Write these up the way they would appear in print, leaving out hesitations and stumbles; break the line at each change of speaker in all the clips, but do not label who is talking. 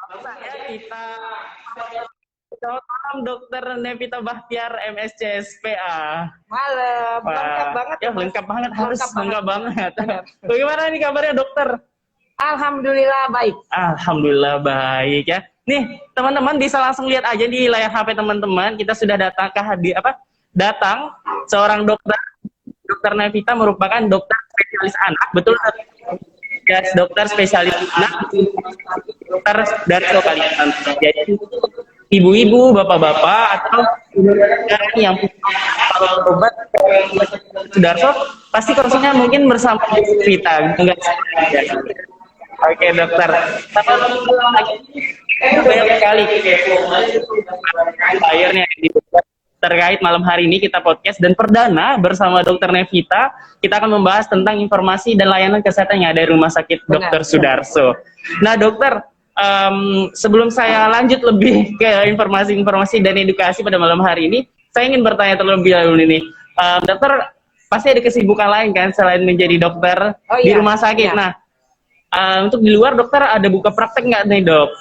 Kita selamat malam Dokter Nevita Bahtiar MSc SPA.
Malam, lengkap banget
ya, lengkap banget, harus lengkap banget.
Benar.
Bagaimana nih kabarnya dokter?
Alhamdulillah baik.
Alhamdulillah baik ya. Nih teman-teman bisa langsung lihat aja di layar HP teman-teman, kita sudah datang datang seorang dokter. Dokter Nevita merupakan dokter spesialis anak, betul? Yes, dokter spesialis anak, dokter dari Kalimantan. Jadi ibu-ibu, bapak-bapak, atau yang punya obat Sudarso, pasti konsulnya mungkin bersama Vita. Oke dokter, banyak sekali layarnya terkait malam hari ini kita podcast dan perdana bersama Dokter Nevita, kita akan membahas tentang informasi dan layanan kesehatan yang ada di Rumah Sakit Dr. Sudarso. Nah dokter, sebelum saya lanjut lebih ke informasi-informasi dan edukasi pada malam hari ini, saya ingin bertanya terlebih dahulu nih, dokter pasti ada kesibukan lain kan selain menjadi dokter di rumah sakit. Nah, untuk di luar dokter ada buka praktek nggak nih dok?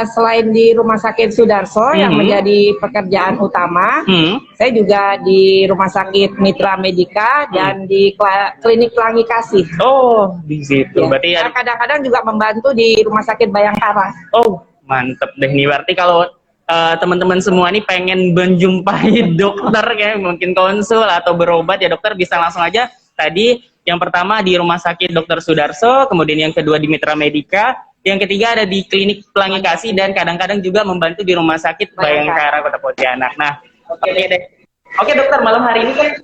Selain di Rumah Sakit Sudarso yang menjadi pekerjaan utama, saya juga di Rumah Sakit Mitra Medika dan di Klinik Pelangi Kasih.
Oh, di situ. Ya. Berarti
kadang-kadang juga membantu di Rumah Sakit Bayangkara.
Oh, mantep deh nih. Berarti kalau teman-teman semua nih pengen menjumpai dokter kayak mungkin konsul atau berobat ya dokter bisa langsung aja tadi. Yang pertama di Rumah Sakit Dr. Sudarso, kemudian yang kedua di Mitra Medika, yang ketiga ada di Klinik Pelangi Kasih, dan kadang-kadang juga membantu di Rumah Sakit Bayangkara Kota Pontianak. Nah, oke deh. Oke dokter, malam hari ini kan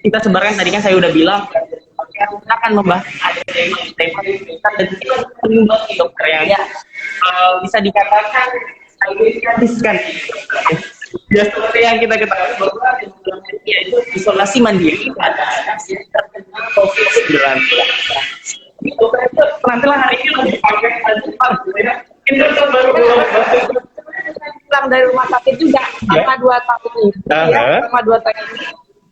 kita sebarkan tadi kan saya udah bilang kita akan membahas tema dan kita menyumbang dokter yang bisa dikatakan gratiskan. Ya seperti yang kita ketahui bahwa yaitu isolasi mandiri pada COVID-19. Penampilan hari ini lebih pakai kita baru
pulang dari rumah sakit juga selama 2 tahun ini. Selama 2 tahun ini.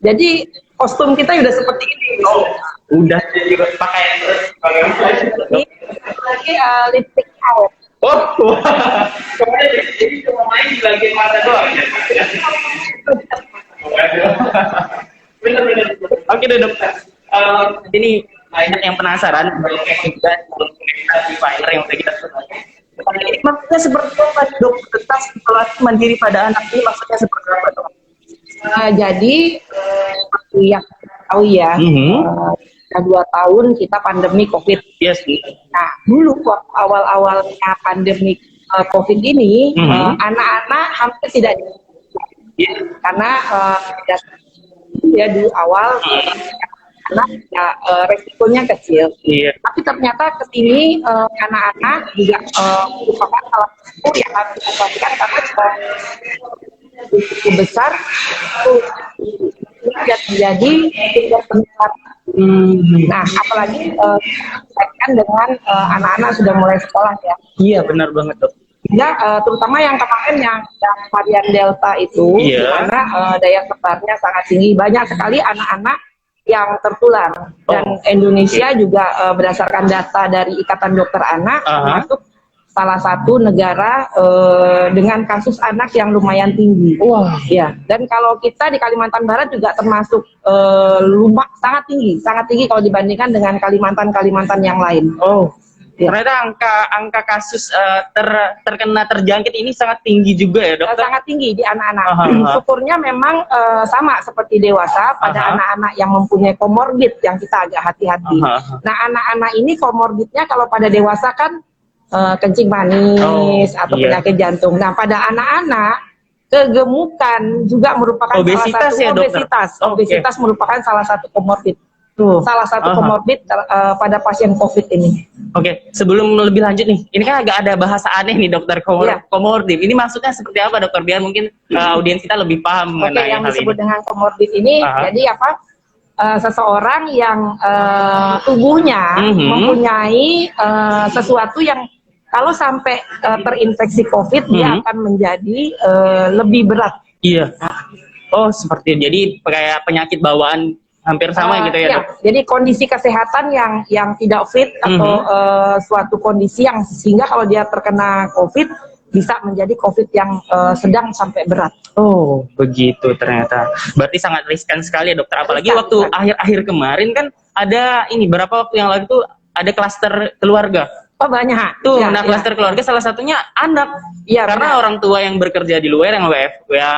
Jadi kostum kita udah seperti ini.
Oh, udah juga pakai
ini lagi lipstick out.
Oh, kemarin jadi cuma main di bagian mata doang. Bener-bener. Oke deh dokter. Ini banyak yang penasaran juga fire yang udah kita sebutkan. Ini maksudnya seperti apa dok? Tentang isolasi mandiri pada anak ini maksudnya seperti apa dok?
Jadi seperti yang kita tahu ya. 2 tahun kita pandemi COVID.
Yes.
Nah, dulu waktu awal-awalnya pandemi COVID ini, anak-anak hampir tidak karena ya di awal anak ya, resikonya kecil. Tapi ternyata kesini anak-anak juga merupakan salah satu yang harus diperhatikan karena cukup besar jadi penularan. Nah, apalagi kan dengan anak-anak sudah mulai sekolah ya.
Iya, benar banget dok.
Ya, terutama yang kemarin yang varian Delta itu, di mana daya sebarnya sangat tinggi, banyak sekali anak-anak yang tertular. Dan Indonesia juga berdasarkan data dari Ikatan Dokter Anak termasuk salah satu negara dengan kasus anak yang lumayan tinggi. Ya. Dan kalau kita di Kalimantan Barat juga termasuk sangat tinggi kalau dibandingkan dengan Kalimantan yang lain.
Ternyata angka kasus terjangkit ini sangat tinggi juga ya dokter?
Sangat tinggi di anak-anak. Syukurnya memang sama seperti dewasa pada anak-anak yang mempunyai komorbid yang kita agak hati-hati. Nah anak-anak ini komorbidnya kalau pada dewasa kan kencing manis atau penyakit jantung. Nah pada anak-anak kegemukan juga merupakan
obesitas
salah satu obesitas merupakan salah satu komorbid. Salah satu komorbid pada pasien COVID ini.
Oke, sebelum lebih lanjut nih, ini kan agak ada bahasa aneh nih dokter komorbid. Ini maksudnya seperti apa dokter? Biar mungkin audiens kita lebih paham mengenai
yang
hal
disebut
ini.
dengan komorbid ini, jadi apa? Seseorang yang tubuhnya mempunyai sesuatu yang kalau sampai terinfeksi COVID, dia akan menjadi lebih berat.
Iya. Oh, seperti itu. Jadi kayak penyakit bawaan hampir sama gitu ya,
Iya,
Dok?
jadi kondisi kesehatan yang tidak fit atau suatu kondisi yang sehingga kalau dia terkena COVID bisa menjadi COVID yang sedang sampai berat.
Oh, begitu ternyata. Berarti sangat riskan sekali ya, Dokter. Apalagi
Riskan,
waktu akhir-akhir kemarin kan ada ini berapa waktu yang lalu tuh ada klaster keluarga.
Oh, banyak.
Tuh,
Ya,
nah klaster keluarga salah satunya anak.
Iya,
Karena
benar.
orang tua yang bekerja di luar yang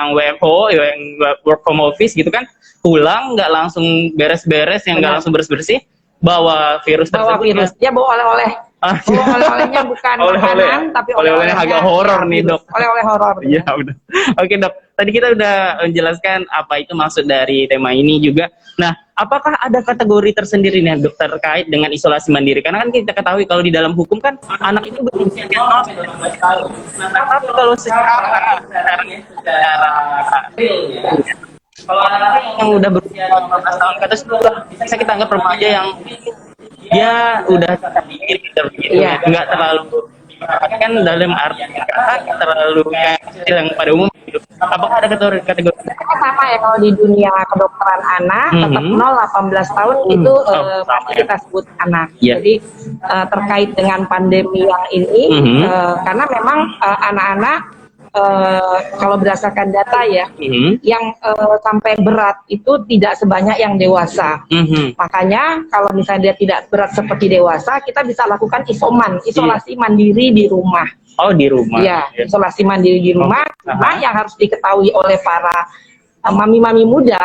WFO, yang work from office gitu kan, pulang nggak langsung beres-beres, yang nggak
Benar.
langsung bersih-bersih, bawa virus
Bawa
tersebut.
virus. Dia bawa oleh-oleh.
Ah,
Bawa oleh-olehnya bukan
oleh-oleh.
makanan, tapi
Oleh-olehnya
oleh-olehnya
agak horor nih,
virus.
Dok.
Oleh-oleh horor.
Iya, udah. Oke, Dok. Tadi kita udah menjelaskan apa itu maksud dari tema ini juga. Nah, apakah ada kategori tersendiri nih, Dok, terkait dengan isolasi mandiri? Karena kan kita ketahui kalau di dalam hukum kan anak itu berusia 0 sampai 18 tahun. Nah, tapi kalau secara kalau anak yang udah berusia 15 tahun ke atas itu bisa kita anggap remaja yang dia udah sedikit gitu,
Iya.
nggak terlalu kan dalam arti kata terlalu kayak kecil yang pada umum gitu. Apakah ada kategori
Sama ya kalau di dunia kedokteran anak tetap 0-18 tahun itu
sama
masih
ya.
kita sebut anak.
Iya.
Jadi terkait dengan pandemi yang ini karena memang anak-anak kalau berdasarkan data ya yang sampai berat itu tidak sebanyak yang dewasa. Makanya kalau misalnya dia tidak berat seperti dewasa, kita bisa lakukan isolasi mandiri di rumah.
Oh, di rumah.
Ya, isolasi mandiri di rumah. Cuma yang harus diketahui oleh para mami-mami muda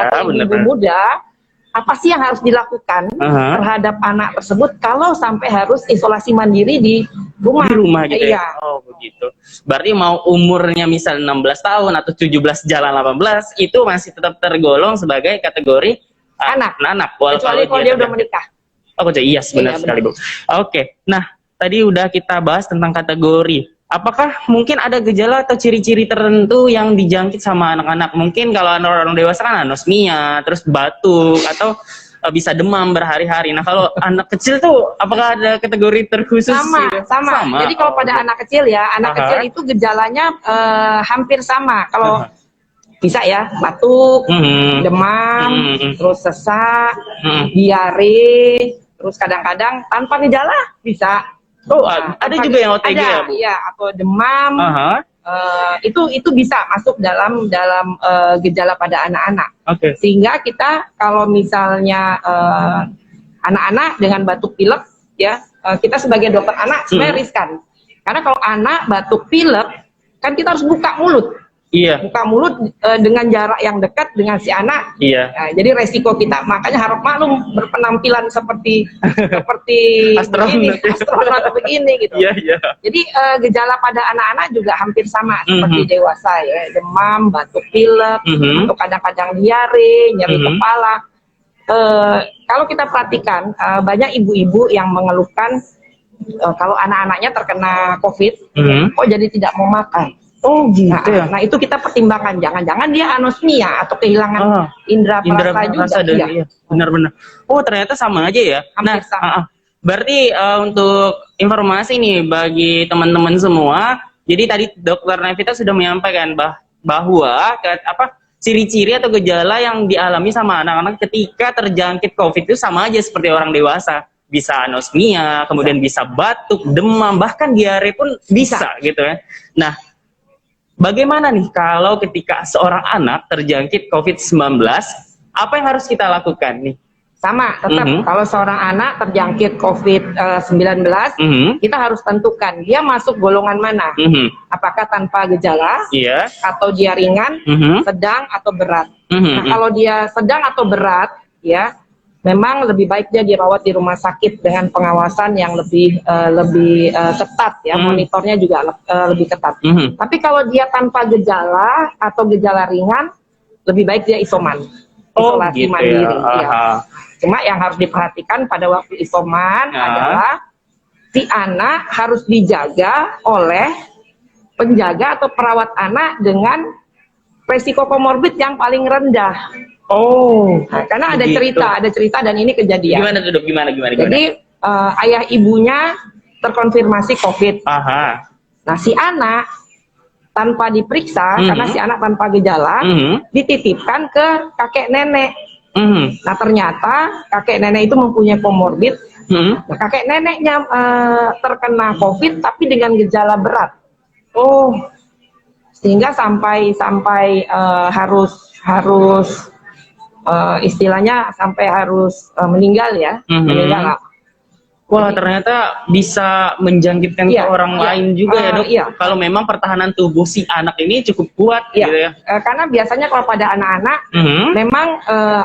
atau ibu muda, apa sih yang harus dilakukan terhadap anak tersebut kalau sampai harus isolasi mandiri di rumah?
Di rumah gitu
Iya.
ya? Oh, begitu. Berarti mau umurnya misal 16 tahun atau 17 jalan 18, itu masih tetap tergolong sebagai kategori anak.
Kecuali kalau dia udah menikah.
Oh, iya, benar sekali, Bu. Oke. Nah, tadi udah kita bahas tentang kategori. Apakah mungkin ada gejala atau ciri-ciri tertentu yang dijangkit sama anak-anak? Mungkin kalau orang dewasa kan anosmia, terus batuk, atau bisa demam berhari-hari. Nah, kalau anak kecil tuh apakah ada kategori terkhusus?
Sama. Jadi kalau pada anak kecil ya, anak kecil itu gejalanya hampir sama. Kalau bisa ya, batuk, demam, terus sesak, diare, terus kadang-kadang tanpa gejala bisa.
Oh, ada juga yang OTG ya, Bu?
Iya, atau demam. Itu bisa masuk dalam gejala pada anak-anak. Sehingga kita kalau misalnya anak-anak dengan batuk pilek ya, kita sebagai dokter anak sebenarnya riskan. Karena kalau anak batuk pilek kan kita harus buka mulut.
Iya.
Buka mulut dengan jarak yang dekat dengan si anak.
Iya.
Nah, jadi resiko kita, makanya harap maklum berpenampilan seperti astronot begini gitu.
Iya, iya.
Jadi gejala pada anak-anak juga hampir sama seperti dewasa ya, demam, batuk pilek, atau kadang-kadang diare, nyeri kepala. Kalau kita perhatikan banyak ibu-ibu yang mengeluhkan kalau anak-anaknya terkena COVID, kok jadi tidak mau makan.
Oh gitu ya.
Nah itu kita pertimbangkan, jangan-jangan dia anosmia atau kehilangan indera perasa juga.
Iya. Benar-benar. Oh ternyata sama aja ya.
Hampir sama.
Berarti untuk informasi nih bagi teman-teman semua, jadi tadi Dokter Nevita sudah menyampaikan bahwa ciri-ciri atau gejala yang dialami sama anak-anak ketika terjangkit COVID itu sama aja seperti orang dewasa. Bisa anosmia, kemudian bisa batuk, demam, bahkan diare pun bisa gitu ya. Nah, bagaimana nih kalau ketika seorang anak terjangkit COVID-19, apa yang harus kita lakukan nih?
Sama, tetap kalau seorang anak terjangkit COVID-19, kita harus tentukan dia masuk golongan mana. Apakah tanpa gejala, atau dia ringan, sedang atau berat. Nah, kalau dia sedang atau berat, ya memang lebih baik dia dirawat di rumah sakit dengan pengawasan yang lebih ketat ya, monitornya juga lebih ketat. Tapi kalau dia tanpa gejala atau gejala ringan, lebih baik dia isolasi mandiri. Ya. Cuma yang harus diperhatikan pada waktu isoman adalah si anak harus dijaga oleh penjaga atau perawat anak dengan resiko komorbid yang paling rendah. Nah, karena ada cerita dan ini kejadian.
Gimana tuh, Dok? Gimana?
Jadi ayah ibunya terkonfirmasi COVID. Nah, si anak tanpa diperiksa karena si anak tanpa gejala dititipkan ke kakek nenek. Nah ternyata kakek nenek itu mempunyai komorbid. Nah, kakek neneknya terkena COVID tapi dengan gejala berat. Oh, sehingga sampai harus istilahnya sampai harus meninggal ya, meninggal.
Wah, ternyata bisa menjangkitkan ke orang lain juga ya, Dok. Kalau memang pertahanan tubuh si anak ini cukup kuat gitu ya.
Karena biasanya kalau pada anak-anak memang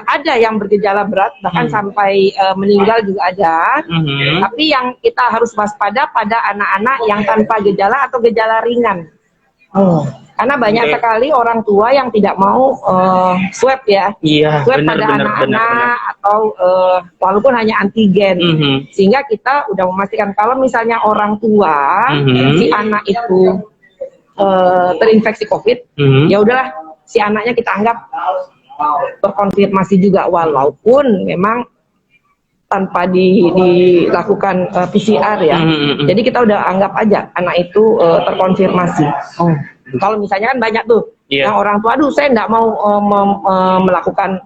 ada yang bergejala berat bahkan sampai meninggal juga ada. Tapi yang kita harus waspada pada anak-anak yang tanpa gejala atau gejala ringan. Karena banyak sekali orang tua yang tidak mau swab ya, swab pada anak-anak atau walaupun hanya antigen, sehingga kita udah memastikan kalau misalnya orang tua si anak itu terinfeksi COVID, ya udahlah si anaknya kita anggap terkonfirmasi juga walaupun memang tanpa dilakukan PCR ya. Jadi kita udah anggap aja anak itu terkonfirmasi. Kalau misalnya kan banyak tuh yang orang tua, aduh saya nggak mau melakukan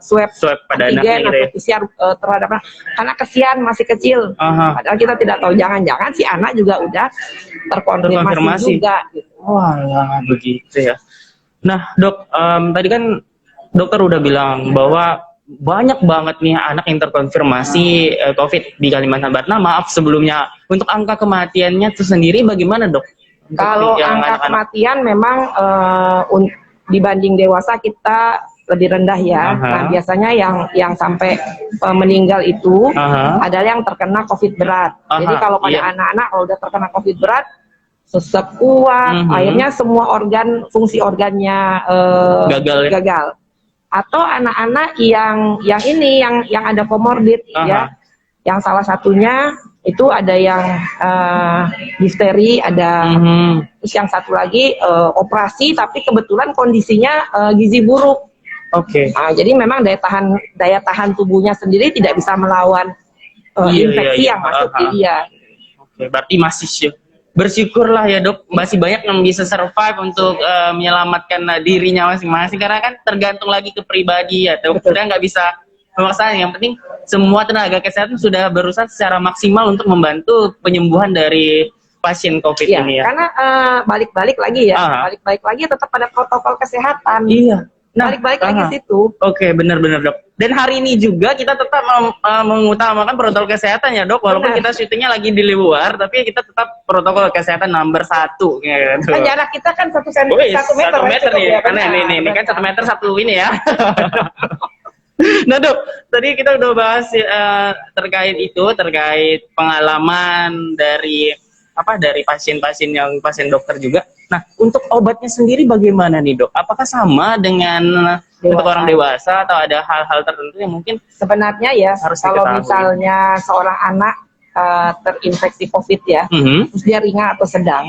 swab
pada
antigen
anaknya
atau PCR terhadap anak, karena kesian masih kecil. Padahal kita tidak tahu, jangan-jangan si anak juga udah terkonfirmasi juga. Gitu.
Wah, begitu ya. Nah, Dok, tadi kan dokter udah bilang bahwa banyak banget nih anak yang terkonfirmasi COVID di Kalimantan Barat. Nah, maaf sebelumnya, untuk angka kematiannya itu sendiri bagaimana, Dok?
Kalau angka kematian memang dibanding dewasa kita lebih rendah ya. Nah, biasanya yang sampai meninggal itu adalah yang terkena COVID berat. Jadi kalau pada anak-anak kalau udah terkena COVID berat, sesek kuat, akhirnya semua fungsi organnya gagal. Atau anak-anak yang ada komorbid ya, yang salah satunya itu ada yang difteri, ada terus yang satu lagi operasi tapi kebetulan kondisinya gizi buruk. Jadi memang daya tahan tubuhnya sendiri tidak bisa melawan infeksi yang masuk di dia.
Berarti masih bersyukurlah ya, Dok, masih banyak yang bisa survive untuk menyelamatkan dirinya masing-masing, karena kan tergantung lagi ke pribadi ya, sudah nggak bisa memaksakan. Yang penting semua tenaga kesehatan sudah berusaha secara maksimal untuk membantu penyembuhan dari pasien COVID ini ya.
Karena balik-balik lagi tetap pada protokol kesehatan. Balik-balik lagi situ.
Benar-benar, Dok. Dan hari ini juga kita tetap mengutamakan protokol kesehatan ya, Dok. Walaupun kita syutingnya lagi di luar, tapi kita tetap protokol kesehatan nomor 1. Gitu.
Kan jarak kita kan 1 meter.
1 meter nih. Karena ini kan 1 meter 1 ini ya. Nah, Dok, tadi kita udah bahas terkait pengalaman dari pasien-pasien yang pasien dokter juga. Nah, untuk obatnya sendiri bagaimana nih, Dok? Apakah sama dengan untuk orang dewasa atau ada hal-hal tertentu yang mungkin
sebenarnya ya harus kalau misalnya seorang anak terinfeksi COVID ya, terus dia ringan atau sedang,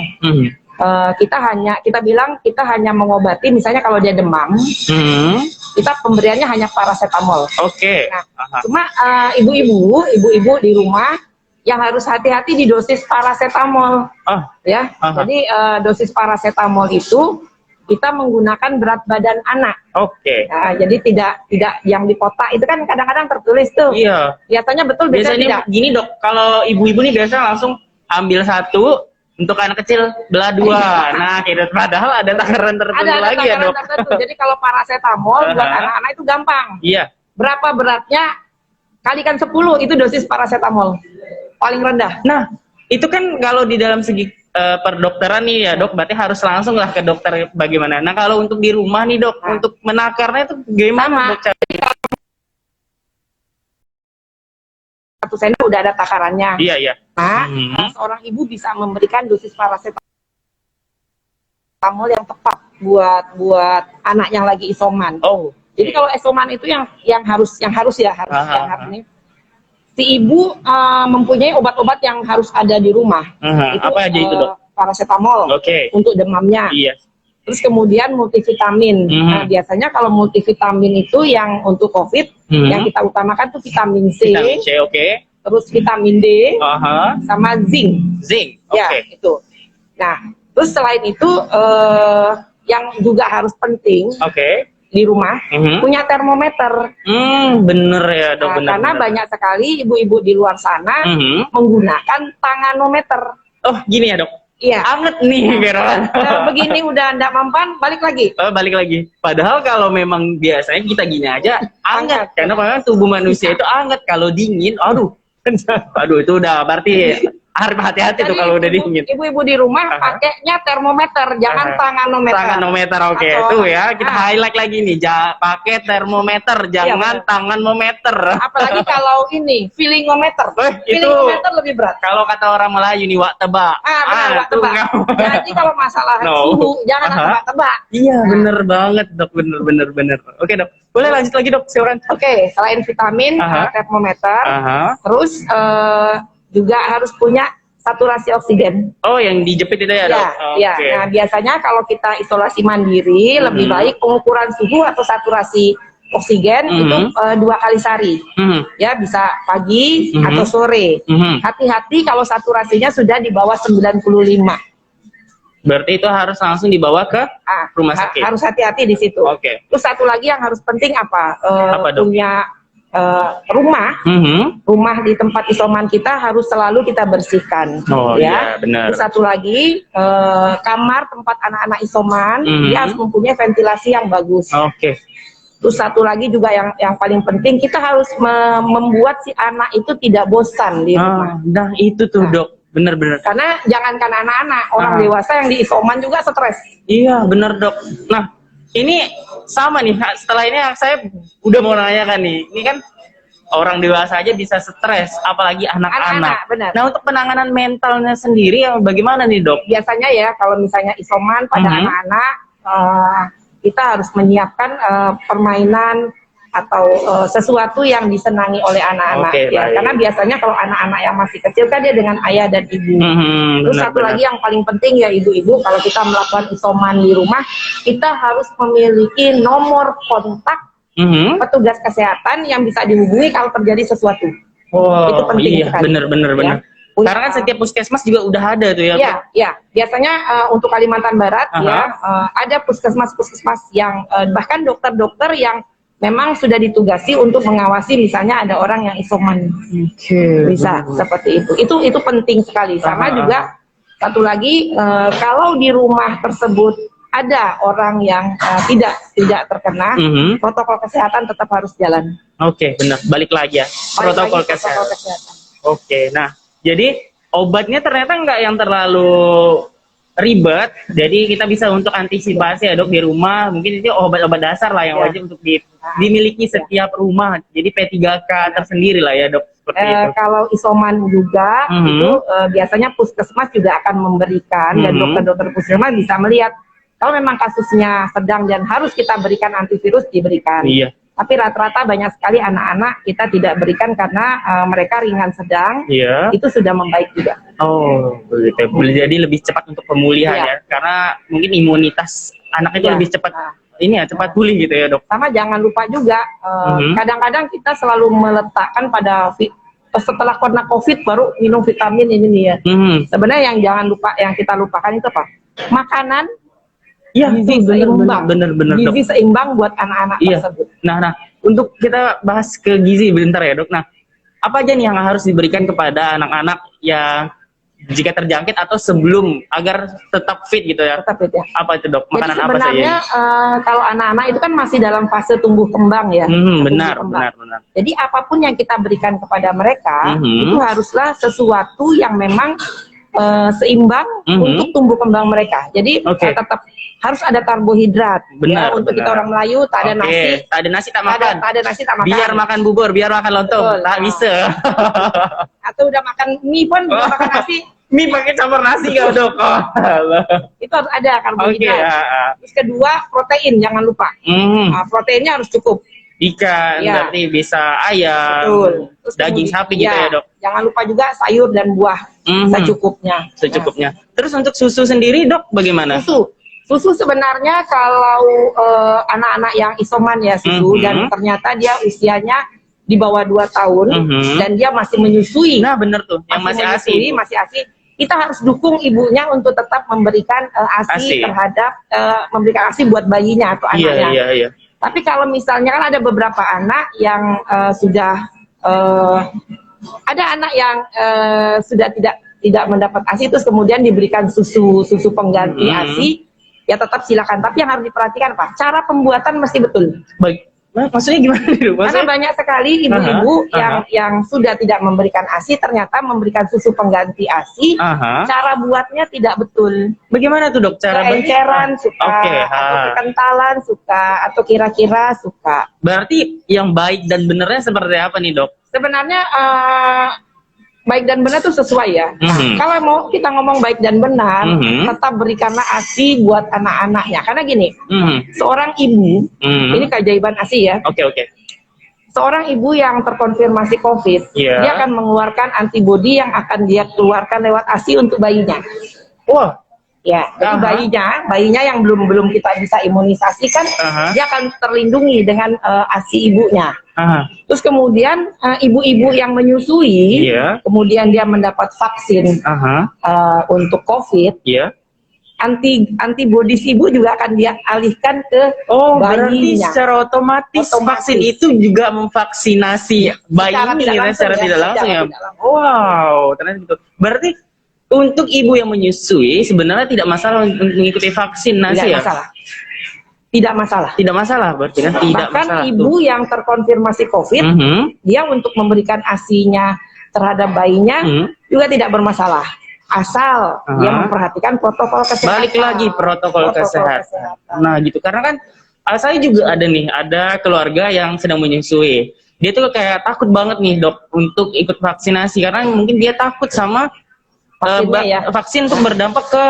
kita bilang kita hanya mengobati, misalnya kalau dia demam, kita pemberiannya hanya paracetamol. Nah, cuma ibu-ibu di rumah yang harus hati-hati di dosis paracetamol, ya. Jadi dosis paracetamol itu kita menggunakan berat badan anak. Nah, jadi tidak yang di kotak itu kan kadang-kadang tertulis tuh. Biasanya biasanya tidak.
Gini, Dok, kalau ibu-ibu nih biasanya langsung ambil 1, untuk anak kecil belah 2. Nah, padahal ada takaran tertentu lagi ya, Dok.
Jadi kalau paracetamol buat anak-anak itu gampang. Berapa beratnya? Kalikan 10 itu dosis paracetamol. Paling rendah. Nah,
itu kan kalau di dalam segi perdokteran nih ya, Dok, berarti harus langsung lah ke dokter bagaimana. Nah, kalau untuk di rumah nih, Dok, untuk menakarnya itu gimana, Dok?
1 sendok udah ada takarannya. Nah, seorang ibu bisa memberikan dosis paracetamol yang tepat buat anak yang lagi isoman. Jadi kalau isoman itu yang harus nih. Si ibu mempunyai obat-obat yang harus ada di rumah. Itu
apa aja itu, Dok?
Paracetamol untuk demamnya. Terus kemudian multivitamin. Nah, biasanya kalau multivitamin itu yang untuk COVID, yang kita utamakan tuh vitamin C. Terus vitamin D, sama zinc. Ya, itu. Nah, terus selain itu yang juga harus penting, di rumah punya termometer.
Bener ya dok,
Nah,
bener.
karena
bener.
banyak sekali ibu-ibu di luar sana menggunakan tanganometer.
Oh gini ya dok,
Iya.
anget nih Vera.
Begini udah ndak mempan, balik lagi.
Balik lagi. Padahal kalau memang biasanya kita gini aja anget, karena memang tubuh manusia itu anget. Kalau dingin, aduh itu udah berarti harus hati-hati tuh kalau udah dingin.
Ibu-ibu di rumah pakainya termometer, jangan tanganometer.
Tanganometer, oke. Tuh ya, kita highlight lagi nih. Pakai termometer, jangan tanganmometer.
Apalagi kalau ini feelingometer.
Itu
Feelingometer lebih berat.
Kalau kata orang Melayu nih, wak tebak.
Benar, wak tebak. Jadi kalau masalah suhu, jangan tebak-tebak.
Iya, bener banget dok, bener. Oke dok, boleh lanjut lagi dok, silakan.
Oke, selain vitamin, termometer, terus juga harus punya saturasi oksigen.
Oh, yang dijepit itu ya dok?
Ya. Nah, biasanya kalau kita isolasi mandiri, lebih baik pengukuran suhu atau saturasi oksigen itu 2 kali sehari. Ya, bisa pagi atau sore. Hati-hati kalau saturasinya sudah di bawah 95.
Berarti itu harus langsung dibawa ke rumah sakit? Harus
hati-hati di situ.
Oke.
Terus satu lagi yang harus penting apa?
Dok?
Punya rumah di tempat isoman kita harus selalu kita bersihkan.
Iya, benar.
Terus satu lagi kamar tempat anak-anak isoman dia harus mempunyai ventilasi yang bagus.
Oke.
Terus satu lagi juga yang paling penting, kita harus membuat si anak itu tidak bosan di rumah.
Nah itu tuh dok, bener-bener.
Karena jangankan anak-anak, orang dewasa yang di isoman juga stres.
Iya bener dok. Nah ini sama nih, setelah ini saya udah mau nanyakan nih, ini kan orang dewasa aja bisa stres, apalagi anak-anak.
Benar.
Nah untuk penanganan mentalnya sendiri bagaimana nih dok?
Biasanya ya kalau misalnya isoman pada anak-anak, kita harus menyiapkan permainan atau sesuatu yang disenangi oleh anak-anak. Karena biasanya kalau anak-anak yang masih kecil kan dia dengan ayah dan ibu. Terus satu lagi yang paling penting ya ibu-ibu, kalau kita melakukan isoman di rumah, kita harus memiliki nomor kontak petugas kesehatan yang bisa dihubungi kalau terjadi sesuatu. Itu penting sekali.
Bener. Karena kan setiap puskesmas juga udah ada tuh ya.
Iya. Biasanya untuk Kalimantan Barat ada puskesmas yang bahkan dokter-dokter yang memang sudah ditugasi untuk mengawasi misalnya ada orang yang isoman. Bisa seperti itu. Itu penting sekali. Sama juga satu lagi kalau di rumah tersebut ada orang yang tidak terkena, protokol kesehatan tetap harus jalan.
Oke, benar. Balik lagi ya, protokol kesehatan. Oke, nah jadi obatnya ternyata nggak yang terlalu ribet, jadi kita bisa untuk antisipasi ya dok di rumah. Mungkin itu obat-obat dasar lah yang wajib untuk dimiliki setiap rumah. Jadi P3K tersendiri lah ya dok.
Kalau isoman juga itu biasanya puskesmas juga akan memberikan dan dokter-dokter puskesmas bisa melihat kalau memang kasusnya sedang dan harus kita berikan antivirus, diberikan. Tapi rata-rata banyak sekali anak-anak kita tidak berikan karena mereka ringan sedang, itu sudah membaik juga.
Oh, begitu. Jadi lebih cepat untuk pemulihan ya, karena mungkin imunitas anak itu lebih cepat cepat pulih gitu ya dok.
Sama jangan lupa juga, kadang-kadang kita selalu meletakkan pada setelah kena COVID baru minum vitamin ini nih ya. Sebenarnya yang kita lupakan itu apa? Makanan. Gizi seimbang, gizi seimbang buat anak-anak tersebut.
Nah, untuk kita bahas ke gizi bentar ya dok. Nah, apa aja nih yang harus diberikan kepada anak-anak yang jika terjangkit atau sebelum agar tetap fit gitu ya? Tetap fit ya. Apa itu dok? Makanan apa saja?
Sebenarnya kalau anak-anak itu kan masih dalam fase tumbuh kembang ya.
Benar.
Jadi apapun yang kita berikan kepada mereka itu haruslah sesuatu yang memang seimbang untuk tumbuh kembang mereka. Jadi tetap harus ada karbohidrat. Untuk kita orang Melayu tak ada nasi.
Tak ada nasi tak makan.
Tak ada nasi tak makan.
Biar makan bubur, biar makan lontong, tak bisa.
Atau udah makan mie pun, udah makan nasi.
Mie pakai campur nasi gak dok?
Itu harus ada karbohidrat. Terus kedua protein, jangan lupa. Proteinnya harus cukup.
Ikan, berarti bisa ayam, daging sapi gitu ya dok.
Jangan lupa juga sayur dan buah secukupnya.
Terus untuk susu sendiri dok bagaimana?
Susu sebenarnya kalau anak-anak yang isoman ya dan ternyata dia usianya di bawah 2 tahun dan dia masih menyusui.
Nah bener tuh, yang masih ASI.
Kita harus dukung ibunya untuk tetap memberikan ASI terhadap memberikan ASI buat bayinya atau anaknya. Tapi kalau misalnya kan ada beberapa anak yang sudah ada anak yang sudah tidak mendapat ASI terus kemudian diberikan susu pengganti ASI, ya tetap silakan. Tapi yang harus diperhatikan Pak, cara pembuatan mesti betul.
Baik. Nah, maksudnya gimana nih?
Karena banyak sekali ibu-ibu yang sudah tidak memberikan ASI ternyata memberikan susu pengganti ASI. Cara buatnya tidak betul.
Bagaimana tuh dok? Cara
keenceran suka, atau kekentalan suka, atau kira-kira suka.
Berarti yang baik dan benernya seperti apa nih dok?
Sebenarnya baik dan benar itu sesuai ya. Kalau mau kita ngomong baik dan benar, tetap berikanlah ASI buat anak-anaknya. Karena gini, seorang ibu, ini keajaiban ASI ya.
Oke.
Seorang ibu yang terkonfirmasi COVID, dia akan mengeluarkan antibodi yang akan dia keluarkan lewat ASI untuk bayinya.
Wah.
Ya, jadi bayinya yang belum kita bisa imunisasikan, dia akan terlindungi dengan ASI ibunya. Terus kemudian ibu-ibu yang menyusui, kemudian dia mendapat vaksin untuk COVID, antibodi ibu juga akan dia alihkan ke bayinya. Berarti
secara otomatis vaksin itu juga memvaksinasi bayinya secara tidak langsung ya. Wow, ternyata gitu. Berarti untuk ibu yang menyusui sebenarnya tidak masalah untuk mengikuti vaksinasi ya?
Tidak masalah berarti kan tidak bahkan
masalah.
Ibu yang terkonfirmasi COVID, dia untuk memberikan ASI-nya terhadap bayinya juga tidak bermasalah. Asal dia memperhatikan protokol kesehatan.
Balik lagi protokol kesehatan. Nah gitu, karena kan saya juga ada keluarga yang sedang menyusui. Dia tuh kayak takut banget nih dok untuk ikut vaksinasi karena mungkin dia takut sama vaksin untuk berdampak ke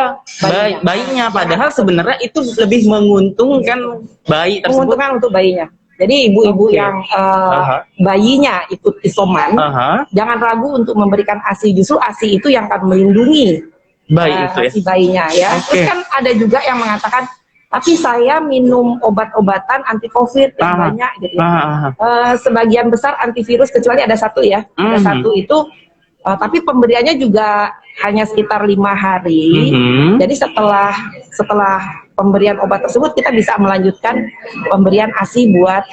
bayinya. Padahal sebenarnya itu lebih menguntungkan bayi tersebut.
Menguntungkan untuk bayinya. Jadi ibu-ibu yang bayinya ikut isoman, jangan ragu untuk memberikan ASI. Justru ASI itu yang akan melindungi bayinya ya. Terus kan ada juga yang mengatakan, tapi saya minum obat-obatan anti COVID yang banyak gitu. Sebagian besar antivirus kecuali ada satu ya. Ada satu itu tapi pemberiannya juga hanya sekitar 5 hari. Jadi setelah pemberian obat tersebut kita bisa melanjutkan pemberian ASI buat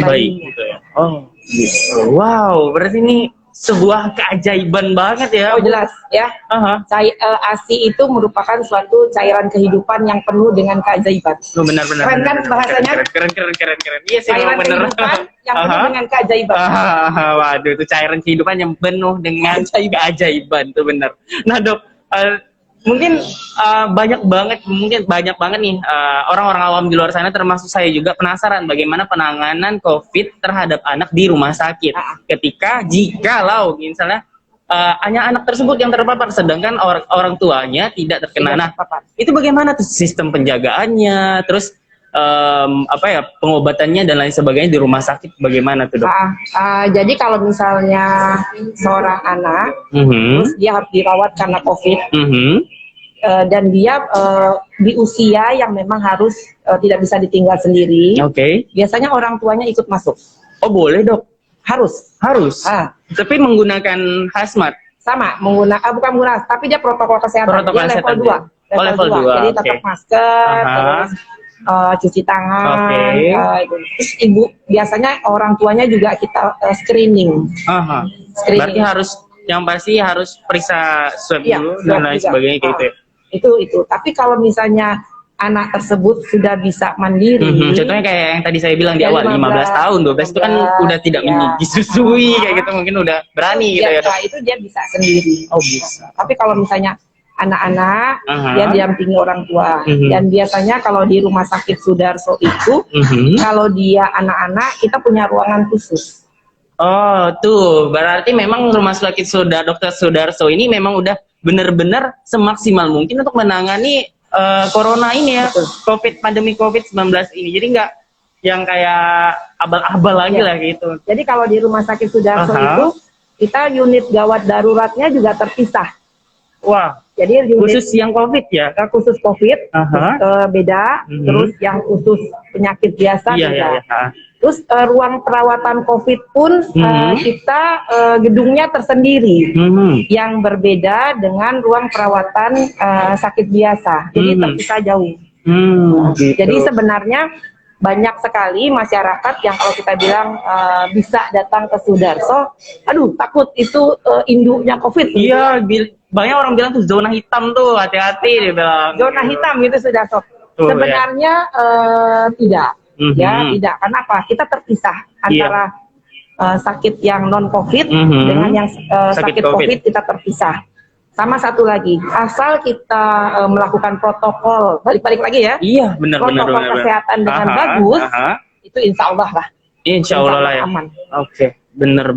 bayi.
Gitu ya. Oh, gitu. Wow, berarti ini sebuah keajaiban banget ya.
Oh jelas ya. ASI itu merupakan suatu cairan kehidupan yang penuh dengan keajaiban.
Oh, benar.
Keren kan bahasanya?
Keren. Iya sih,
cairan
benar.
Kehidupan yang penuh dengan keajaiban.
Waduh, itu cairan kehidupan yang penuh dengan keajaiban, itu benar. Nah dok, mungkin banyak banget nih orang-orang awam di luar sana termasuk saya juga penasaran bagaimana penanganan COVID terhadap anak di rumah sakit jikalau misalnya hanya anak tersebut yang terpapar sedangkan orang tuanya tidak terkena. Nah, itu bagaimana tuh sistem penjagaannya, terus pengobatannya dan lain sebagainya di rumah sakit bagaimana tuh dok?
Jadi kalau misalnya seorang anak terus dia harus dirawat karena COVID dan dia di usia yang memang harus tidak bisa ditinggal sendiri, biasanya orang tuanya ikut masuk.
Oh boleh dok?
Harus.
Tapi menggunakan hazmat?
Sama, bukan menggunakan, tapi dia protokol kesehatan. Dia level 2. Jadi tetap masker, terus cuci tangan, terus ibu biasanya orang tuanya juga kita screening.
Berarti yang pasti harus periksa swab dulu dan lain sebagainya gitu ya.
Itu. Tapi kalau misalnya anak tersebut sudah bisa mandiri,
contohnya kayak yang tadi saya bilang di awal 15 tahun, 12 itu kan udah tidak disusui kayak gitu, mungkin udah berani gitu ya.
Itu dia bisa sendiri.
Oh bisa.
Tapi kalau misalnya anak-anak dia didampingi orang tua dan biasanya kalau di rumah sakit Sudarso itu kalau dia anak-anak kita punya ruangan khusus.
Oh tuh berarti memang rumah sakit Dr. Sudarso ini memang udah benar-benar semaksimal mungkin untuk menangani corona ini ya. Pandemi COVID-19 ini. Jadi nggak yang kayak abal-abal lagi lah gitu.
Jadi kalau di rumah sakit Sudarso itu kita unit gawat daruratnya juga terpisah.
Wah.
Jadi
khusus yang COVID ya?
Khusus COVID beda, terus yang khusus penyakit biasa beda. Terus ruang perawatan COVID pun kita gedungnya tersendiri, yang berbeda dengan ruang perawatan sakit biasa. Jadi terpisah jauh.
Gitu.
Jadi sebenarnya banyak sekali masyarakat yang kalau kita bilang bisa datang ke Sudarso, aduh takut itu induknya COVID.
Iya, banyak orang bilang tuh zona hitam tuh, hati-hati dia bilang.
Zona hitam gitu Sudarso. Sebenarnya tidak, ya tidak. Kenapa? Kita terpisah antara sakit yang non COVID dengan yang sakit COVID kita terpisah. Sama satu lagi, asal kita melakukan protokol, balik-balik lagi ya.
Iya, benar.
Protokol kesehatan dengan bagus, itu insya Allah lah.
Insya Allah lah ya.
Aman.
Oke, benar.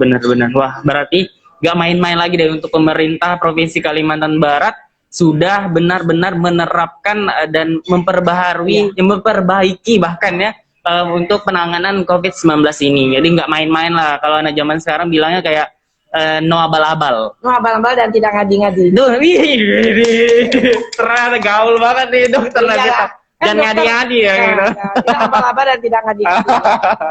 Wah, berarti nggak main-main lagi deh untuk pemerintah Provinsi Kalimantan Barat sudah benar-benar menerapkan dan memperbaiki bahkan ya untuk penanganan COVID-19 ini. Jadi nggak main-main lah. Kalau anak zaman sekarang bilangnya kayak no abal-abal.
No abal-abal dan tidak ngadi-ngadi.
Duh, ternyata gaul banget nih dokter kita. Dan ngadi-ngadi ya gitu.
Tidak abal-abal dan tidak ngadi-ngadi.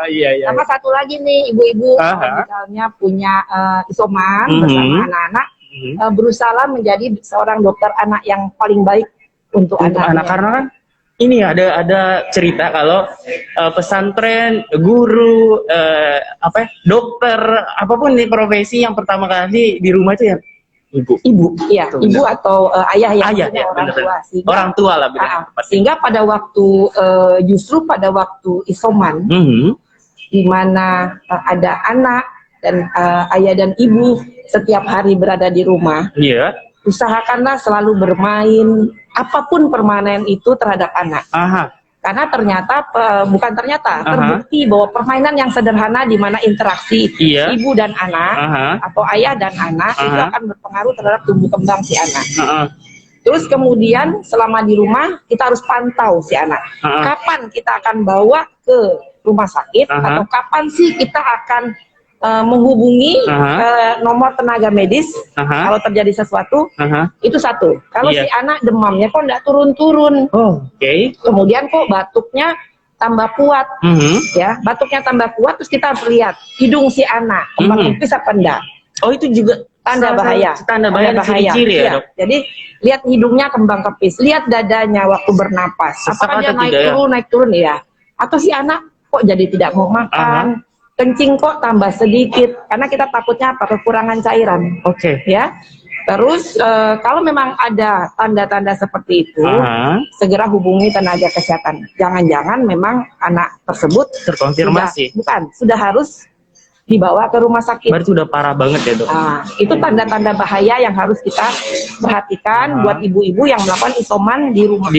Iya.
Sama satu lagi nih ibu-ibu, misalnya punya isoman bersama anak-anak, berusaha menjadi seorang dokter anak yang paling baik untuk anak.
Karena kan ini ada cerita kalau pesantren, guru, dokter, apapun nih profesi yang pertama kali di rumah itu ya ibu,
iya, ibu atau ayah yang punya orang tua. Sehingga,
orang tua lah
sehingga pada waktu justru pada waktu isoman, di mana ada anak dan ayah dan ibu setiap hari berada di rumah, usahakanlah selalu bermain apapun permainan itu terhadap anak. Karena ternyata terbukti bahwa permainan yang sederhana di mana interaksi ibu dan anak atau ayah dan anak itu akan berpengaruh terhadap tumbuh kembang si anak. Terus kemudian selama di rumah kita harus pantau si anak. Kapan kita akan bawa ke rumah sakit atau kapan sih kita akan menghubungi nomor tenaga medis kalau terjadi sesuatu. Itu satu. Kalau si anak demamnya kok nggak turun-turun, kemudian kok batuknya tambah kuat, ya batuknya tambah kuat, terus kita harus lihat hidung si anak kembang kempis apa enggak. Oh itu juga tanda bahaya. Tanda bahaya. Ciri, ya, Dok? Jadi lihat hidungnya kembang kempis, lihat dadanya waktu bernapas, apakah dia naik turun ya? Atau si anak kok jadi tidak mau makan? Kencing kok tambah sedikit, karena kita takutnya apa? Kekurangan cairan. Ya. Terus kalau memang ada tanda-tanda seperti itu, segera hubungi tenaga kesehatan. Jangan-jangan memang anak tersebut
terkonfirmasi.
Sudah harus dibawa ke rumah sakit.
Berarti sudah parah banget ya, Dok.
Itu tanda-tanda bahaya yang harus kita perhatikan buat ibu-ibu yang melakukan isoman di rumah.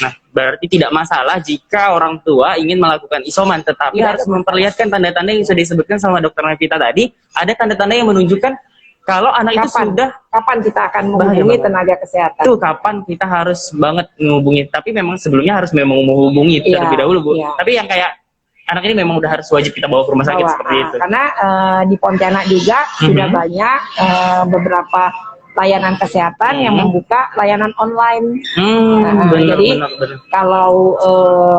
Nah, berarti tidak masalah jika orang tua ingin melakukan isoman, tetapi harus memperlihatkan tanda-tanda yang sudah disebutkan sama Dokter Nevita tadi. Ada tanda-tanda yang menunjukkan kalau anak itu kapan kita akan menghubungi tenaga kesehatan. Itu kapan kita harus banget menghubungi. Tapi memang sebelumnya harus menghubungi terlebih dahulu, Bu. Tapi yang kayak anak ini memang udah harus wajib kita bawa ke rumah sakit seperti itu. Karena
di Pontianak juga sudah banyak beberapa layanan kesehatan yang membuka layanan online. Jadi kalau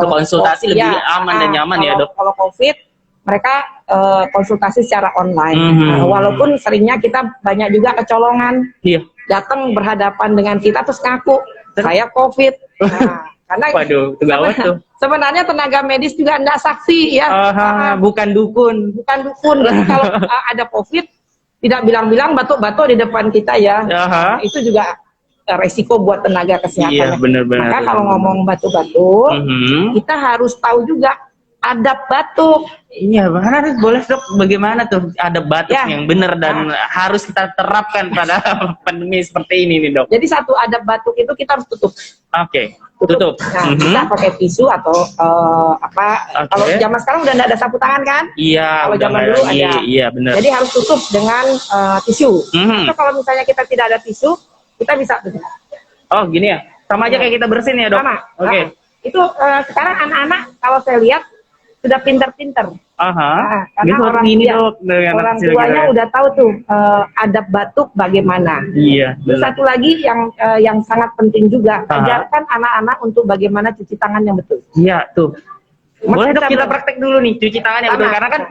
konsultasi lebih aman dan nyaman ya, Dok.
Kalau COVID mereka konsultasi secara online. Walaupun seringnya kita banyak juga kecolongan. Datang berhadapan dengan kita terus ngaku saya COVID. Karena sebenarnya tenaga medis juga tidak saksi ya.
Bukan dukun.
Jadi kalau ada COVID tidak bilang-bilang batuk-batuk di depan kita ya. Itu juga resiko buat tenaga kesehatan. Maka kalau ngomong batuk-batuk, kita harus tahu juga adab batuk.
Iya, boleh, Dok, bagaimana tuh adab batuk yang benar dan harus kita terapkan pada pandemi seperti ini nih, Dok.
Jadi satu adab batuk itu kita harus tutup.
Tutup.
Bisa pakai tisu atau kalau zaman sekarang udah nggak ada sapu tangan kan?
Iya.
Kalau zaman dulu ada.
Iya, benar.
Jadi harus tutup dengan tisu. Atau kalau misalnya kita tidak ada tisu, kita bisa
gini ya. Sama aja kayak kita bersin ya, Dok.
Sama. Itu sekarang anak-anak kalau saya lihat sudah pinter-pinter. Karena orang tuanya udah tahu tuh adab batuk bagaimana. Satu lagi yang sangat penting juga, ajarkan anak-anak untuk bagaimana cuci tangan yang betul.
Iya tuh. Boleh, Dok, kita praktek dulu nih cuci tangan yang betul, karena kan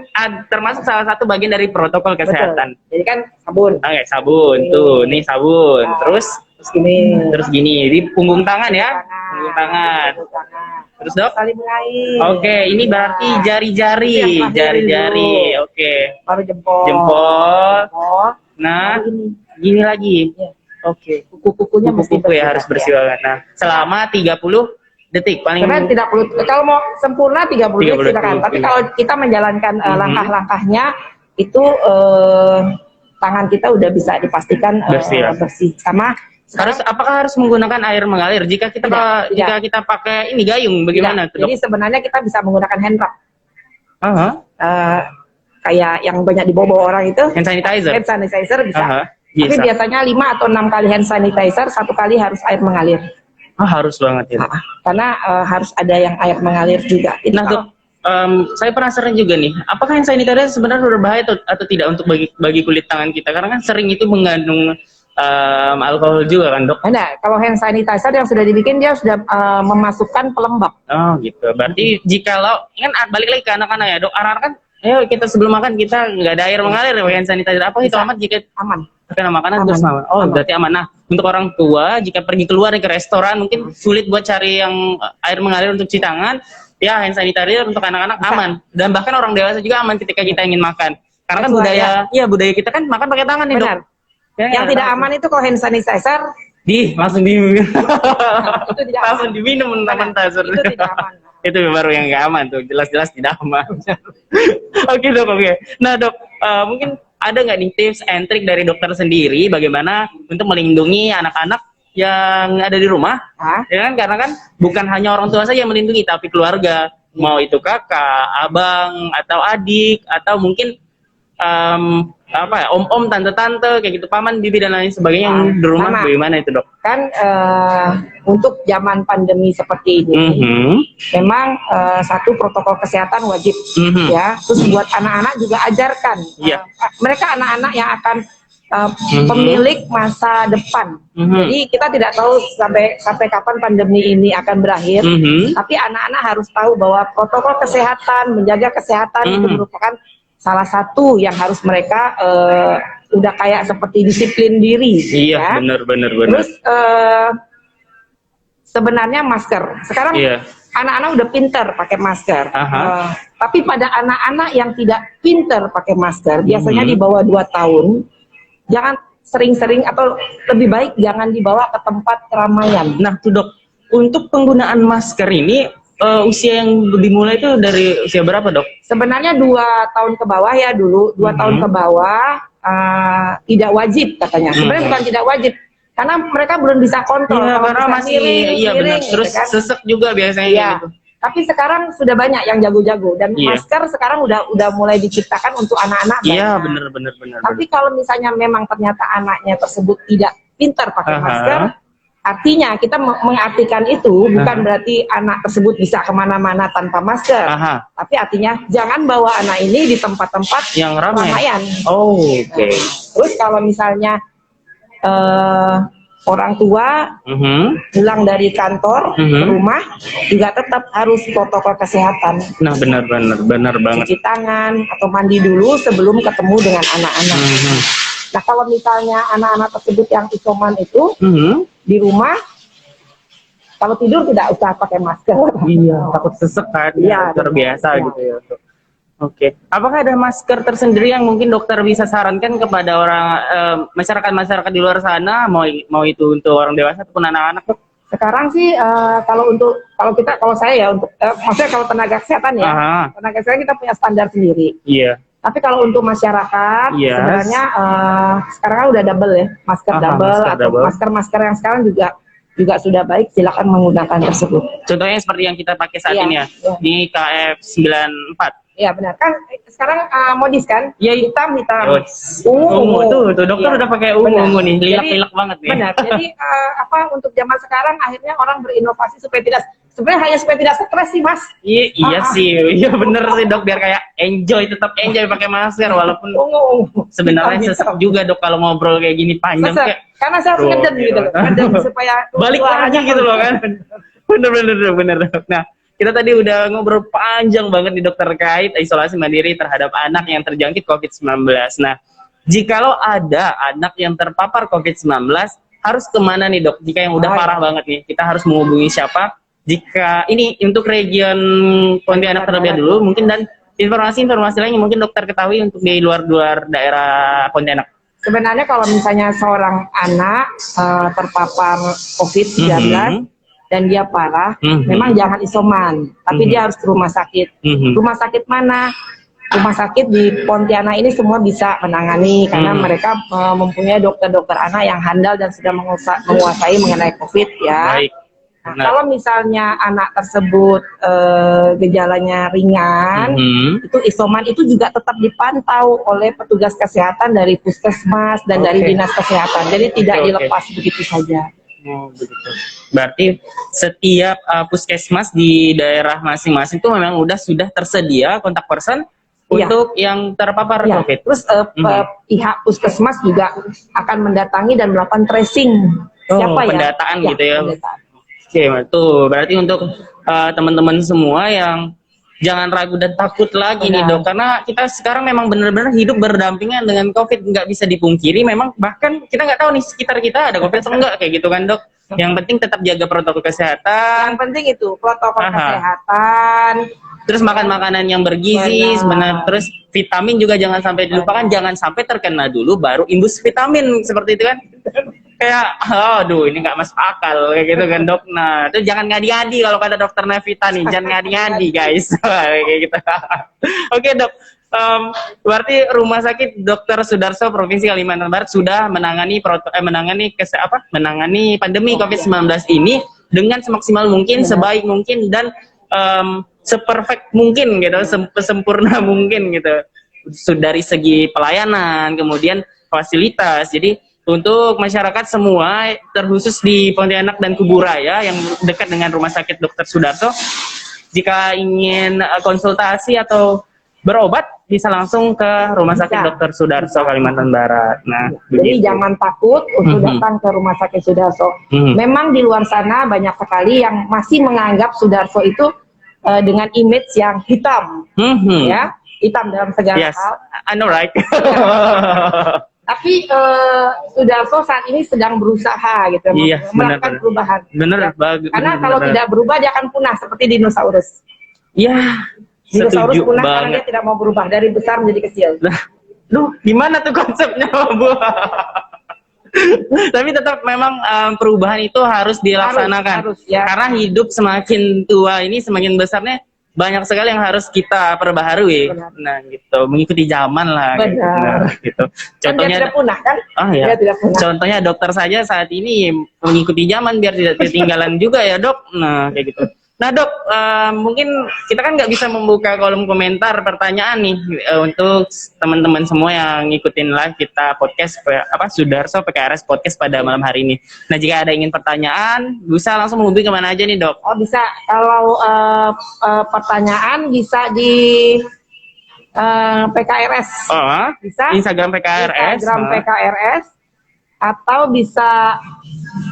termasuk salah satu bagian dari protokol kesehatan.
Jadi kan sabun.
Sabun tuh, nih sabun. Terus
terus gini.
Terus gini, di punggung tangan ya.
Tangan.
Punggung tangan.
Punggung tangan.
Terus dok?
Saling mengait.
Oke, ini berarti
Itu
jari-jari,
yang terakhir
jari-jari.
dulu.
Oke.
Baru jempol.
Jempol.
Jempol.
Nah,
Baru ini.
gini lagi.
Ya.
Oke.
Kuku-kukunya mesti
Kuku-kuku ya
bersih,
harus bersih banget. Nah, selama 30 detik paling.
Sebenarnya tidak perlu, kalau mau sempurna 30 detik
30
silakan.
detik.
Tapi kalau kita menjalankan langkah-langkahnya itu tangan kita udah bisa dipastikan
Bersih ya?
bersih. Sama
Apakah harus menggunakan air mengalir jika kita
Tidak,
jika kita pakai ini gayung bagaimana tuh, Dok?
Jadi sebenarnya kita bisa menggunakan hand rub.
Aha.
Kayak yang banyak dibawa orang itu
Hand sanitizer.
Hand sanitizer bisa.
Aha.
Tapi
Bisa.
biasanya 5 atau 6 kali hand sanitizer, 1 kali harus air mengalir.
Harus banget ya.
Karena harus ada yang air mengalir juga. Itu
Nah, Dok, saya penasaran juga nih, apakah hand sanitizer sebenarnya berbahaya atau tidak untuk bagi kulit tangan kita? Karena kan sering itu mengandung alkohol juga kan, Dok?
Nah, kalau hand sanitizer yang sudah dibikin dia sudah memasukkan pelembab.
Oh gitu. Berarti jikalau kan balik lagi ke anak-anak ya, Dok. Anak-anak kan, ayo kita sebelum makan kita nggak ada air mengalir ya hand sanitizer. Apa itu amat jika
Aman.
karena makanan
Aman.
terus aman. Oh,
Aman.
berarti aman. Nah, untuk orang tua jika pergi keluar nih ke restoran mungkin sulit buat cari yang air mengalir untuk cuci tangan, ya hand sanitizer untuk anak-anak aman. Dan bahkan orang dewasa juga aman ketika kita ingin makan. Karena kan budaya kita kan makan pakai tangan nih, Dok.
Benar.
Ya,
Yang tidak aman itu kalau hand sanitizer
langsung
itu tidak aman.
langsung diminum mentah-mentah.
Itu tidak aman.
Itu baru yang nggak aman tuh, jelas-jelas tidak aman. Oke, Dok, oke. Nah, Dok, mungkin ada nggak nih tips and trick dari dokter sendiri bagaimana untuk melindungi anak-anak yang ada di rumah? Ya kan, karena kan bukan hanya orang tua saja yang melindungi, tapi keluarga, mau itu kakak, abang, atau adik, atau mungkin om-om, tante-tante, kayak gitu, paman, bibi dan lain sebagainya yang di rumah. Bagaimana itu, Dok?
Kan untuk zaman pandemi seperti ini, memang satu protokol kesehatan wajib, ya. Terus buat anak-anak juga ajarkan. Mereka anak-anak yang akan pemilik masa depan. Jadi kita tidak tahu sampai kapan pandemi ini akan berakhir. Tapi anak-anak harus tahu bahwa protokol kesehatan, menjaga kesehatan itu merupakan salah satu yang harus mereka udah kayak seperti disiplin diri.
Iya, ya? benar.
Terus sebenarnya masker. Sekarang anak-anak udah pinter pakai masker. Tapi pada anak-anak yang tidak pinter pakai masker, biasanya di bawah 2 tahun, jangan sering-sering atau lebih baik jangan dibawa ke tempat keramaian.
Nah, tuh, Dok, untuk penggunaan masker ini usia yang dimulai itu dari usia berapa, Dok?
Sebenarnya 2 tahun ke bawah ya dulu, 2 tahun ke bawah tidak wajib katanya. Sebenarnya bukan tidak wajib, karena mereka belum bisa kontrol.
Karena masih benar. Terus kan? Sesek juga biasanya gitu.
Tapi sekarang sudah banyak yang jago-jago dan masker sekarang udah mulai diciptakan untuk anak-anak.
Iya, benar.
Tapi kalau misalnya memang ternyata anaknya tersebut tidak pintar pakai masker, artinya kita mengartikan itu bukan berarti anak tersebut bisa kemana-mana tanpa masker. Tapi artinya jangan bawa anak ini di tempat-tempat
yang
keramaian.
Oke.
Terus kalau misalnya orang tua pulang dari kantor ke rumah juga tetap harus protokol kesehatan.
Nah, benar banget.
Cuci tangan atau mandi dulu sebelum ketemu dengan anak-anak. Nah, kalau misalnya anak-anak tersebut yang isoman itu di rumah, kalau tidur tidak usah pakai masker.
Iya, takut sesek kan. Iya, terbiasa gitu ya. Oke. Apakah ada masker tersendiri yang mungkin dokter bisa sarankan kepada orang masyarakat di luar sana, mau itu untuk orang dewasa ataupun anak-anak?
Sekarang sih kalau saya ya maksudnya kalau tenaga kesehatan ya, tenaga kesehatan kita punya standar sendiri.
Iya.
Tapi kalau untuk masyarakat sebenarnya sekarang kan udah double ya, masker double atau masker yang sekarang juga sudah baik, silakan menggunakan tersebut.
Contohnya seperti yang kita pakai saat ini ya, ini KF94.
Iya benar kan, sekarang modis kan?
Iya,
hitam.
Ungu tuh dokter udah pakai ungu nih, lilak-lilak banget nih.
Benar. Jadi untuk zaman sekarang akhirnya orang berinovasi supaya hanya supaya tidak stres sih, Mas.
Iya sih, iya bener sih, Dok, biar kayak tetap enjoy pakai masker walaupun
ungu.
Sebenarnya sesek juga, Dok, kalau ngobrol kayak gini panjang kayak.
Karena saya harus ngeden gitu loh, ngeden supaya
balik lagi gitu loh kan. Bener. Nah, kita tadi udah ngobrol panjang banget nih, Dok, terkait isolasi mandiri terhadap anak yang terjangkit COVID-19. Nah, jikalau ada anak yang terpapar COVID-19, harus kemana nih dok? Jika yang udah parah banget nih, kita harus menghubungi siapa? Jika ini untuk region Pontianak terlebih dulu, mungkin dan informasi-informasi lain yang mungkin dokter ketahui untuk di luar-luar daerah Pontianak.
Sebenarnya kalau misalnya seorang anak terpapar COVID-19 dan dia parah, memang jangan isoman, tapi dia harus ke rumah sakit. Rumah sakit mana? Rumah sakit di Pontianak ini semua bisa menangani karena mereka mempunyai dokter-dokter anak yang handal dan sudah menguasai mengenai COVID ya.
Baik.
Nah, kalau misalnya anak tersebut gejalanya ringan, itu isoman itu juga tetap dipantau oleh petugas kesehatan dari puskesmas dan dari dinas kesehatan. Jadi tidak dilepas begitu saja.
Oh, begitu. Berarti setiap puskesmas di daerah masing-masing itu memang sudah tersedia kontak person untuk yang terpapar COVID.
Terus pihak puskesmas juga akan mendatangi dan melakukan tracing. Siapa
pendataan
ya?
Gitu ya.
Pendataan.
Oke, tuh berarti untuk teman-teman semua yang jangan ragu dan takut lagi nih dok, karena kita sekarang memang benar-benar hidup berdampingan dengan COVID, nggak bisa dipungkiri. Memang bahkan kita nggak tahu nih sekitar kita ada COVID atau enggak kayak gitu kan dok. Yang penting tetap jaga protokol kesehatan.
Yang penting itu protokol kesehatan.
Terus makan makanan yang bergizi, sebenarnya. Terus vitamin juga jangan sampai dilupakan, jangan sampai terkena dulu baru imbus vitamin seperti itu kan. Kayak, aduh ini nggak masuk akal kayak gitu kan dok. Nah itu jangan ngadi-ngadi kalau kata dokter Nevita nih, jangan ngadi-ngadi guys. Kayak gitu. Oke dok, berarti Rumah Sakit Dr. Sudarso Provinsi Kalimantan Barat sudah menangani pandemi COVID-19 ini dengan semaksimal mungkin, sebaik mungkin dan seperfect mungkin gitu, sempurna mungkin gitu. Dari segi pelayanan, kemudian fasilitas. Jadi untuk masyarakat semua, terkhusus di Pontianak dan Kuburaya yang dekat dengan Rumah Sakit Dr. Sudarso, jika ingin konsultasi atau berobat bisa langsung ke Rumah Sakit Dr. Sudarso Kalimantan Barat. Nah,
jadi jangan takut untuk datang ke Rumah Sakit Sudarso. Memang di luar sana banyak sekali yang masih menganggap Sudarso itu dengan image yang hitam, ya, hitam dalam segala hal.
I know, right?
Tapi Sudarso saat ini sedang berusaha gitu, melakukan perubahan.
Bagus.
Karena kalau tidak berubah dia akan punah seperti dinosaurus.
Iya.
Dinosaurus punah karena dia tidak mau berubah dari besar menjadi kecil.
Duh, gimana tuh konsepnya, Bu? Tapi tetap memang perubahan itu harus dilaksanakan. Harus, ya. Karena hidup semakin tua ini semakin besarnya banyak sekali yang harus kita perbaharui. Nah, gitu, mengikuti zaman lah.
Benar.
Gitu. Contohnya
tidak punah kan?
Dia tidak punah. Contohnya dokter saja saat ini mengikuti zaman biar tidak ketinggalan juga ya, Dok. Nah, kayak gitu. Nah, Dok, mungkin kita kan nggak bisa membuka kolom komentar pertanyaan nih untuk teman-teman semua yang ngikutin live kita podcast Sudarso PKRS Podcast pada malam hari ini. Nah, jika ada ingin pertanyaan, bisa langsung menghubungi kemana aja nih, Dok?
Oh, bisa. Kalau pertanyaan bisa di PKRS. Bisa.
Instagram PKRS.
PKRS. Atau bisa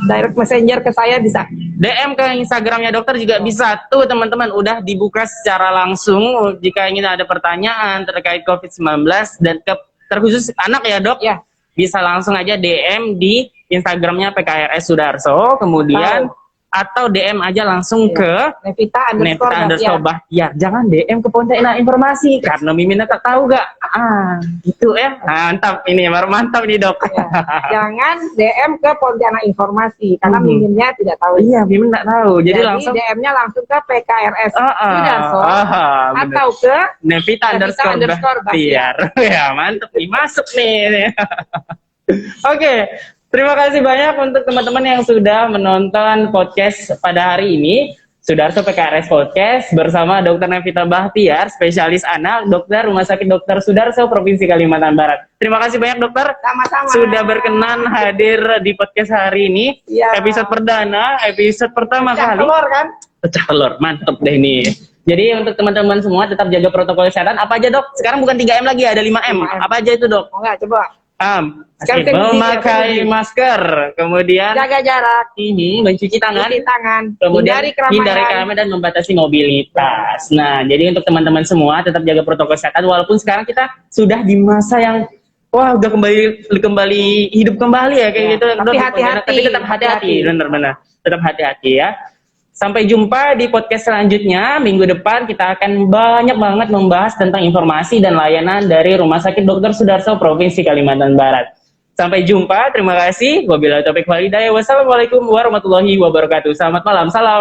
direct messenger ke saya, bisa.
DM ke Instagramnya dokter juga bisa. Tuh teman-teman, udah dibuka secara langsung jika ingin ada pertanyaan terkait COVID-19 dan terkhusus anak ya dok, bisa langsung aja DM di Instagramnya PKRS Sudarso, kemudian atau DM aja langsung ke
Nevita _
Bahtiar. Jangan DM ke Pontianak Informasi karena Mimin tak tahu gak. Gitu ya. Mantap ini, baru mantap nih dok.
Jangan DM ke Pontianak Informasi karena Miminnya tidak tahu.
Iya, Mimin tak tahu. Jadi langsung
DM-nya langsung ke PKRS Sudarso atau ke
Nevita _ Bahtiar. Ya, mantap nih, masuk nih. Oke. Terima kasih banyak untuk teman-teman yang sudah menonton podcast pada hari ini. Sudarso PKRS Podcast bersama Dr. Nevita Bahtiar, spesialis anak, dokter Rumah Sakit Dr. Sudarso Provinsi Kalimantan Barat. Terima kasih banyak dokter.
Sama-sama.
Sudah berkenan hadir di podcast hari ini. Episode perdana, episode pertama kali.
Pecah telur kan?
Pecah telur, mantep deh ini. Jadi untuk teman-teman semua tetap jaga protokol kesehatan. Apa aja dok? Sekarang bukan 3M lagi, ada 5M. Apa aja itu dok?
Enggak, coba.
Memakai masker, kemudian
jaga jarak,
mencuci tangan, kemudian hindari keramaian dan membatasi mobilitas. Nah, jadi untuk teman-teman semua tetap jaga protokol kesehatan walaupun sekarang kita sudah di masa yang wah udah kembali hidup kembali ya kayak gitu.
Tapi hati-hati.
Tapi tetap hati-hati, benar-benar. Tetap hati-hati ya. Sampai jumpa di podcast selanjutnya. Minggu depan kita akan banyak banget membahas tentang informasi dan layanan dari Rumah Sakit Dr. Sudarso Provinsi Kalimantan Barat. Sampai jumpa, terima kasih. Wabillahi taufiq wal hidayah. Wassalamualaikum warahmatullahi wabarakatuh. Selamat malam, salam.